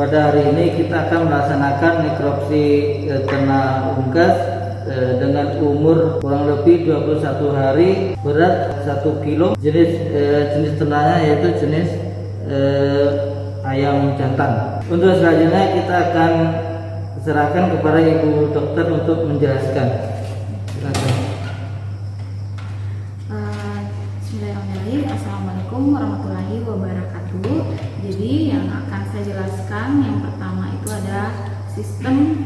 Pada hari ini kita akan melaksanakan nekropsi ternak unggas dengan umur kurang lebih 21 hari, berat 1 kilo, jenis ternaknya yaitu jenis ayam jantan. Untuk selanjutnya kita akan serahkan kepada ibu dokter untuk menjelaskan. Silakan. Bismillahirrahmanirrahim. Assalamualaikum warahmatullahi wabarakatuh. Jadi yang akan saya jelaskan yang pertama itu ada sistem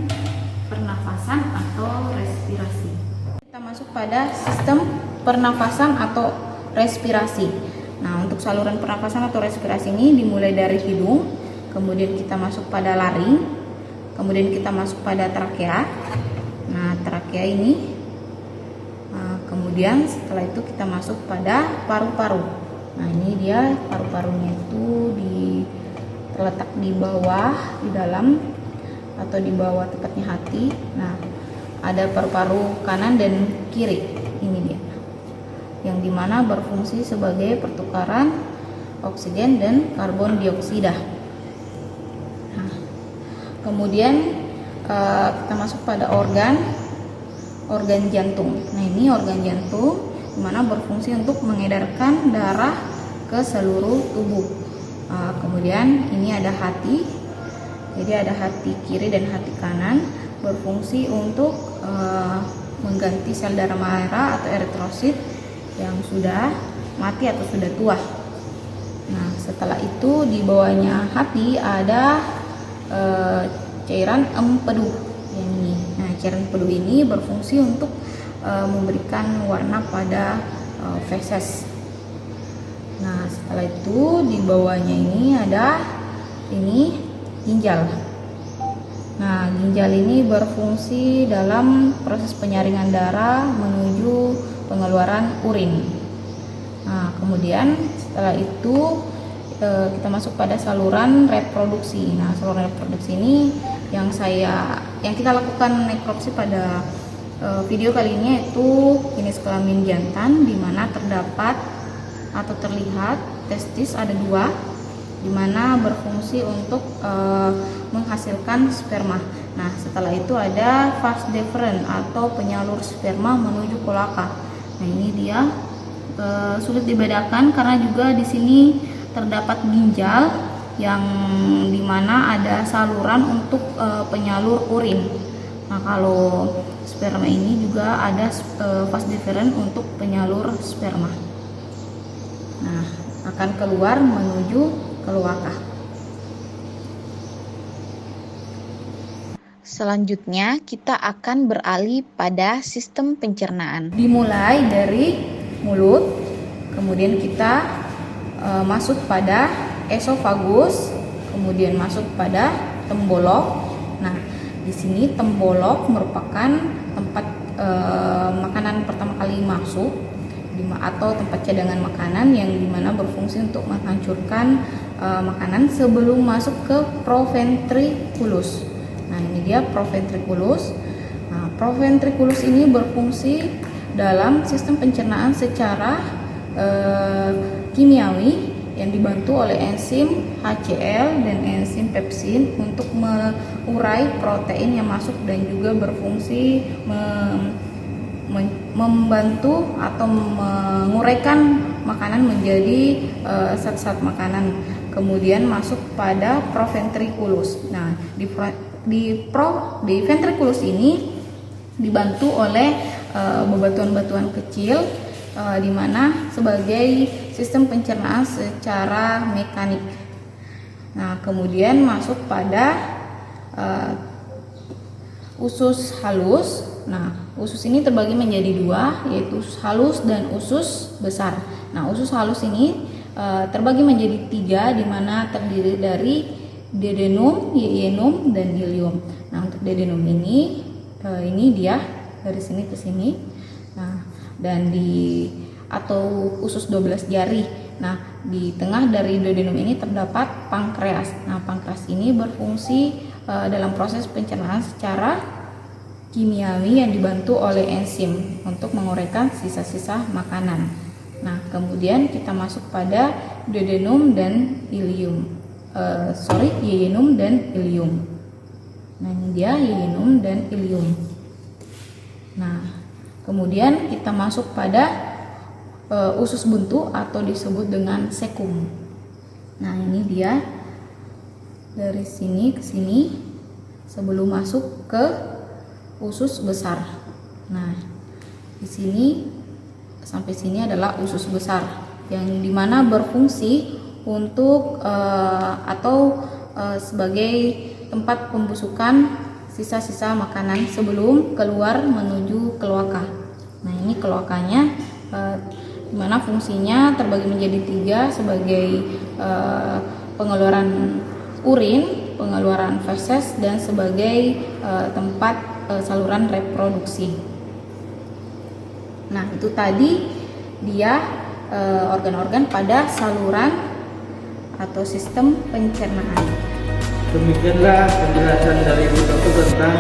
pernafasan atau respirasi. Kita masuk pada sistem pernafasan atau respirasi. Nah, untuk saluran pernafasan atau respirasi ini dimulai dari hidung, kemudian kita masuk pada laring, kemudian kita masuk pada trakea. Nah, trakea ini kemudian setelah itu kita masuk pada paru-paru. Nah, ini dia paru-parunya itu terletak di bawah, di dalam atau di bawah tepatnya hati. Nah, ada paru-paru kanan dan kiri. Ini dia. Yang dimana berfungsi sebagai pertukaran oksigen dan karbon dioksida. Nah, kemudian kita masuk pada organ jantung. Nah, ini organ jantung dimana berfungsi untuk mengedarkan darah ke seluruh tubuh. Kemudian ini ada hati. Jadi ada hati kiri dan hati kanan, berfungsi untuk mengganti sel darah merah atau eritrosit yang sudah mati atau sudah tua. Nah, setelah itu di bawahnya hati ada cairan empedu ini. Nah, cairan empedu ini berfungsi untuk memberikan warna pada feses. Nah, setelah itu di bawahnya ini ada ginjal. Nah, ginjal ini berfungsi dalam proses penyaringan darah menuju pengeluaran urin. Nah, kemudian setelah itu kita masuk pada saluran reproduksi. Nah, saluran reproduksi ini yang kita lakukan nekropsi pada video kali ini yaitu jenis kelamin jantan, di mana terdapat atau terlihat testis ada 2, di mana berfungsi untuk menghasilkan sperma. Nah, setelah itu ada vas deferens atau penyalur sperma menuju kloaka. Nah, ini dia sulit dibedakan karena juga di sini terdapat ginjal yang dimana ada saluran untuk penyalur urin. Nah, kalau sperma ini juga ada vas deferens untuk penyalur sperma. Nah, akan keluar menuju kloaka. Selanjutnya kita akan beralih pada sistem pencernaan. Dimulai dari mulut, kemudian kita masuk pada esofagus, kemudian masuk pada tembolok. Nah, di sini tembolok merupakan tempat makanan pertama kali masuk atau tempat cadangan makanan yang dimana berfungsi untuk menghancurkan makanan sebelum masuk ke proventriculus. Nah, ini dia proventriculus. Nah, proventriculus ini berfungsi dalam sistem pencernaan secara kimiawi yang dibantu oleh enzim HCl dan enzim pepsin untuk mengurai protein yang masuk dan juga berfungsi membantu atau menguraikan makanan menjadi zat-zat makanan. Kemudian masuk pada proventriculus. Nah, di ventriculus ini dibantu oleh bebatuan-batuan kecil di mana sebagai sistem pencernaan secara mekanik. Nah, kemudian masuk pada usus halus. Nah, usus ini terbagi menjadi 2, yaitu usus halus dan usus besar. Nah, usus halus ini terbagi menjadi 3, di mana terdiri dari duodenum, ileum, dan ileum. Nah, untuk duodenum ini dia dari sini ke sini. Nah, dan atau usus 12 jari. Nah, di tengah dari duodenum ini terdapat pankreas. Nah, pankreas ini berfungsi dalam proses pencernaan secara kimiawi yang dibantu oleh enzim untuk menguraikan sisa-sisa makanan. Nah, kemudian kita masuk pada duodenum dan ileum. yeyinum dan ilium. Nah, ini dia yeyinum dan ilium. Nah, kemudian kita masuk pada usus buntu atau disebut dengan sekum. Nah, ini dia dari sini ke sini sebelum masuk ke usus besar. Nah, di sini sampai sini adalah usus besar yang dimana berfungsi untuk sebagai tempat pembusukan sisa-sisa makanan sebelum keluar menuju kloaka. Nah, ini kloakanya dimana fungsinya terbagi menjadi 3 sebagai pengeluaran urin, pengeluaran feses, dan sebagai tempat saluran reproduksi. Nah, itu tadi dia organ-organ pada saluran atau sistem pencernaan. Demikianlah penjelasan dari Bu Dokter tentang